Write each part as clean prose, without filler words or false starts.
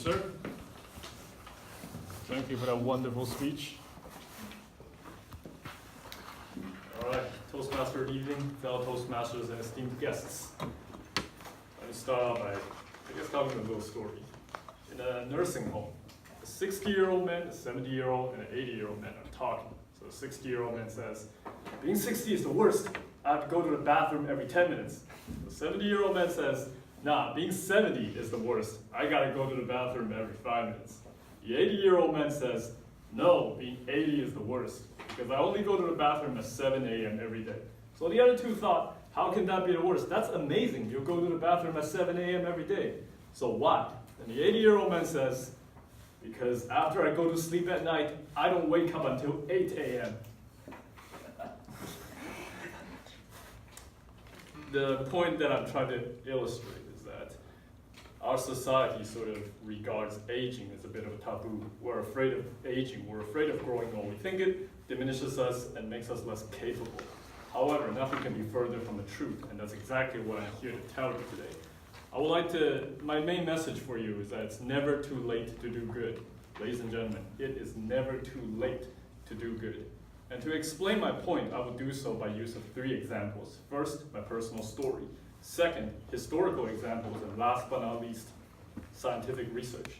sir. Thank you for that wonderful speech. All right, Toastmaster evening, fellow Toastmasters and esteemed guests. Let me start out by, telling a little story. In a nursing home, a 60-year-old man, a 70-year-old, and an 80-year-old man are talking. So the 60-year-old man says, being 60 is the worst. I have to go to the bathroom every 10 minutes. The 70-year-old man says, nah, being 70 is the worst. I gotta go to the bathroom every 5 minutes. The 80-year-old man says, no, being 80 is the worst, because I only go to the bathroom at 7 a.m. every day. So the other two thought, how can that be the worst? That's amazing, you'll go to the bathroom at 7 a.m. every day. So why? And the 80-year-old man says, because after I go to sleep at night, I don't wake up until 8 a.m. The point that I'm trying to illustrate is that our society sort of regards aging as a bit of a taboo. We're afraid of aging, we're afraid of growing old. We think it diminishes us and makes us less capable. However, nothing can be further from the truth, and that's exactly what I'm here to tell you today. My main message for you is that it's never too late to do good. Ladies and gentlemen, it is never too late to do good. And to explain my point, I will do so by use of 3 examples. First, my personal story. Second, historical examples, and last but not least, scientific research.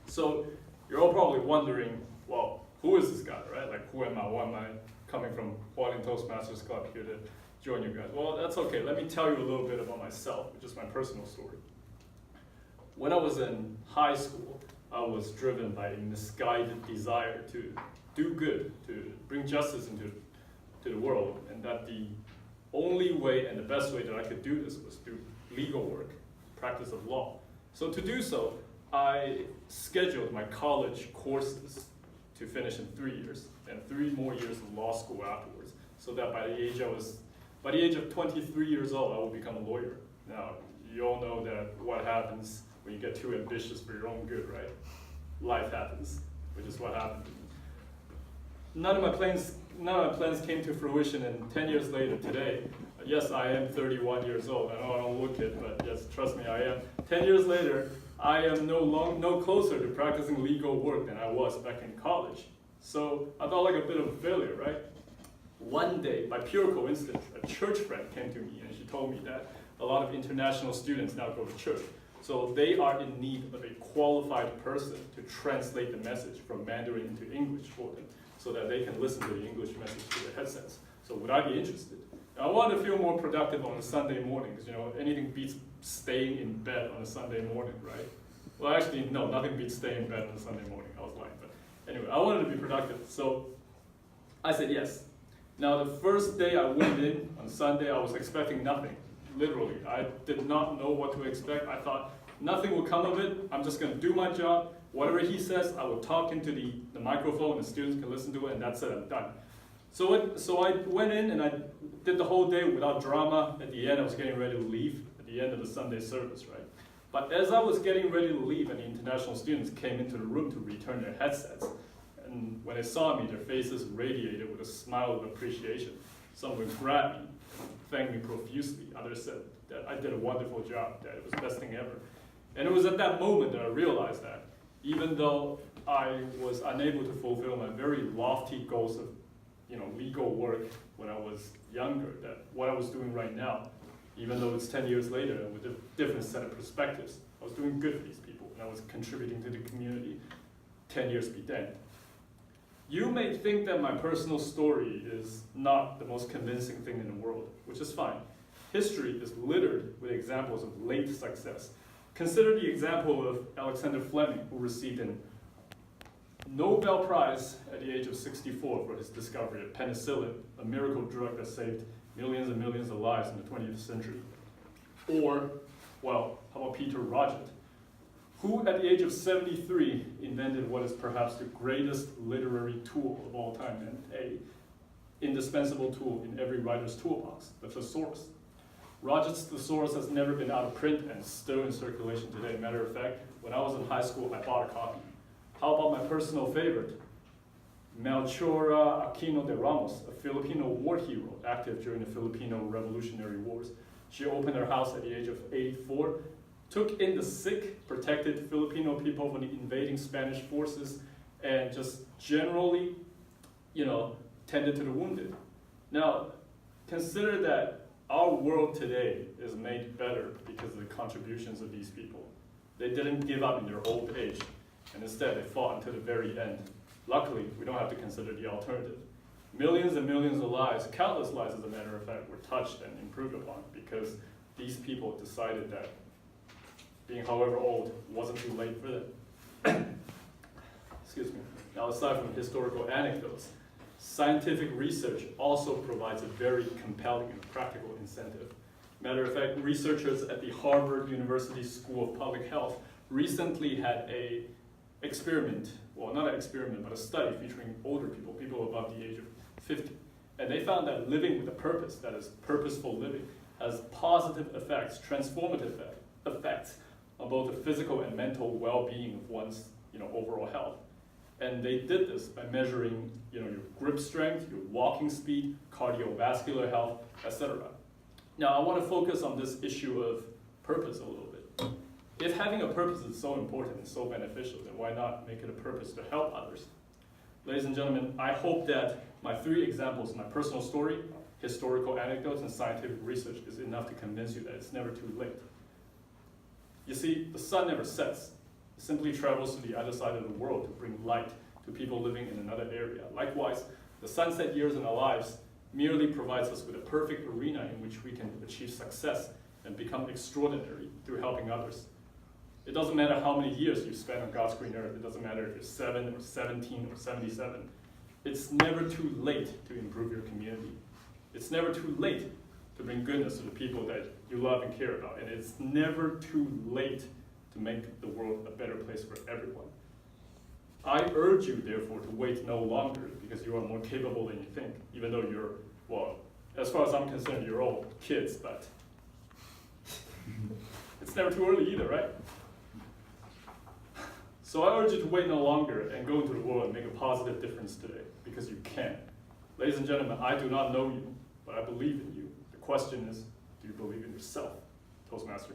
So you're all probably wondering, well, who is this guy, right? Like, who am I? Why am I coming from Hualien Toastmasters Club here to join you guys? Well, that's okay. Let me tell you a little bit about myself, which is my personal story. When I was in high school, I was driven by a misguided desire to do good, to bring justice into the world, and that the only way and the best way that I could do this was through legal work, practice of law. So to do so, I scheduled my college courses to finish in 3 years, and 3 more years of law school afterwards, so that by the age of 23 years old, I would become a lawyer. Now, you all know that what happens when you get too ambitious for your own good, right? Life happens, which is what happened to me. None of my plans came to fruition, and 10 years later today, yes, I am 31 years old. I know I don't look it, but yes, trust me, I am. 10 years later, I am no closer to practicing legal work than I was back in college. So I felt like a bit of a failure, right? One day, by pure coincidence, a church friend came to me and she told me that a lot of international students now go to church. So they are in need of a qualified person to translate the message from Mandarin into English for them, so that they can listen to the English message through their headsets. So would I be interested? I wanted to feel more productive on a Sunday morning, because anything beats staying in bed on a Sunday morning, right? Well, actually, no, nothing beats staying in bed on a Sunday morning. I was lying, but anyway, I wanted to be productive. So I said yes. Now, the first day I went in on Sunday, I was expecting nothing. Literally, I did not know what to expect. I thought nothing will come of it. I'm just going to do my job. Whatever he says, I will talk into the microphone, the students can listen to it, and that's it, I'm done. So I went in and I did the whole day without drama. At the end, I was getting ready to leave at the end of the Sunday service, right? But as I was getting ready to leave, and the international students came into the room to return their headsets, and when they saw me, their faces radiated with a smile of appreciation. Some would grab me, thank me profusely. Others said that I did a wonderful job, that it was the best thing ever. And it was at that moment that I realized that even though I was unable to fulfill my very lofty goals of legal work when I was younger, that what I was doing right now, even though it's 10 years later and with a different set of perspectives, I was doing good for these people and I was contributing to the community 10 years be damned. You may think that my personal story is not the most convincing thing in the world, which is fine. History is littered with examples of late success. Consider the example of Alexander Fleming, who received a Nobel Prize at the age of 64 for his discovery of penicillin, a miracle drug that saved millions and millions of lives in the 20th century. Or, well, how about Peter Rogers, who at the age of 73 invented what is perhaps the greatest literary tool of all time, and an indispensable tool in every writer's toolbox, the thesaurus. Rogers' thesaurus has never been out of print and is still in circulation today. Matter of fact, when I was in high school, I bought a copy. How about my personal favorite, Melchora Aquino de Ramos, a Filipino war hero active during the Filipino Revolutionary Wars. She opened her house at the age of 84 took in the sick, protected Filipino people from the invading Spanish forces, and just generally, tended to the wounded. Now, consider that our world today is made better because of the contributions of these people. They didn't give up in their old age, and instead they fought until the very end. Luckily, we don't have to consider the alternative. Millions and millions of lives, countless lives as a matter of fact, were touched and improved upon because these people decided that being however old wasn't too late for them. Excuse me. Now, aside from historical anecdotes, scientific research also provides a very compelling and practical incentive. Matter of fact, researchers at the Harvard University School of Public Health recently had a experiment, well, not an experiment, but a study featuring older people, people above the age of 50. And they found that living with a purpose, that is purposeful living, has positive effects, transformative effects on both the physical and mental well-being of one's overall health. And they did this by measuring your grip strength, your walking speed, cardiovascular health, etc. Now, I want to focus on this issue of purpose a little bit. If having a purpose is so important and so beneficial, then why not make it a purpose to help others? Ladies and gentlemen, I hope that my 3 examples, my personal story, historical anecdotes, and scientific research is enough to convince you that it's never too late. You see, the sun never sets. It simply travels to the other side of the world to bring light to people living in another area. Likewise, the sunset years in our lives merely provides us with a perfect arena in which we can achieve success and become extraordinary through helping others. It doesn't matter how many years you spend on God's green earth. It doesn't matter if you're 7 or 17 or 77. It's never too late to improve your community. It's never too late to bring goodness to the people that you love and care about. And it's never too late to make the world a better place for everyone. I urge you, therefore, to wait no longer because you are more capable than you think, even though you're, well, as far as I'm concerned, you're all kids, but it's never too early either, right? So I urge you to wait no longer and go into the world and make a positive difference today, because you can. Ladies and gentlemen, I do not know you, but I believe in you. The question is, do you believe in yourself? Toastmaster.